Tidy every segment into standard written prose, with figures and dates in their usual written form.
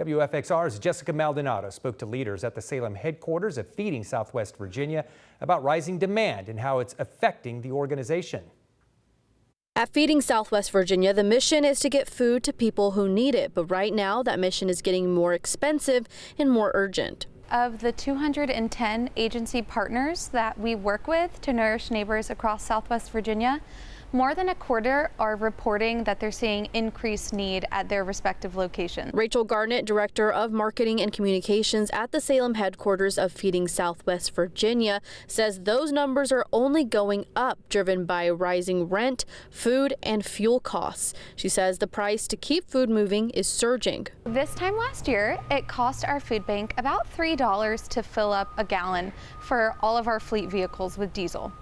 WFXR's Jessica Maldonado spoke to leaders at the Salem headquarters of Feeding Southwest Virginia about rising demand and how it's affecting the organization. At Feeding Southwest Virginia, the mission is to get food to people who need it, but right now that mission is getting more expensive and more urgent. Of the 210 agency partners that we work with to nourish neighbors across Southwest Virginia, more than a quarter are reporting that they're seeing increased need at their respective locations. Rachel Garnett, Director of Marketing and Communications at the Salem headquarters of Feeding Southwest Virginia, says those numbers are only going up, driven by rising rent, food, and fuel costs. She says the price to keep food moving is surging. This time last year, it cost our food bank about $3 to fill up a gallon for all of our fleet vehicles with diesel.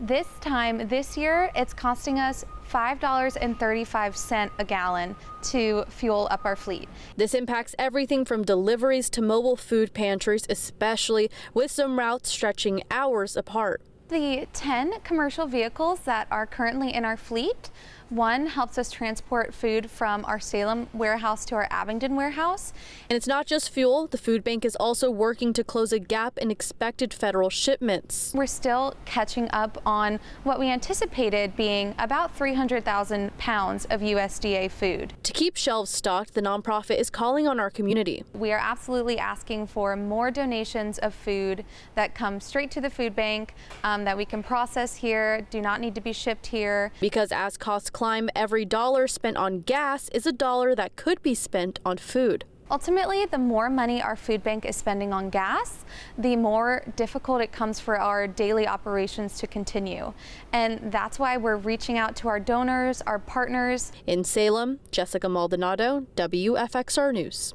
This year, it's costing us $5.35 a gallon to fuel up our fleet. This impacts everything from deliveries to mobile food pantries, especially with some routes stretching hours apart. The 10 commercial vehicles that are currently in our fleet, one helps us transport food from our Salem warehouse to our Abingdon warehouse. And it's not just fuel. The food bank is also working to close a gap in expected federal shipments. We're still catching up on what we anticipated being about 300,000 pounds of USDA food. To keep shelves stocked, the nonprofit is calling on our community. We are absolutely asking for more donations of food that come straight to the food bank, that we can process here, do not need to be shipped here. Because as costs climb, every dollar spent on gas is a dollar that could be spent on food. Ultimately, the more money our food bank is spending on gas, the more difficult it comes for our daily operations to continue. And that's why we're reaching out to our donors, our partners. In Salem, Jessica Maldonado, WFXR News.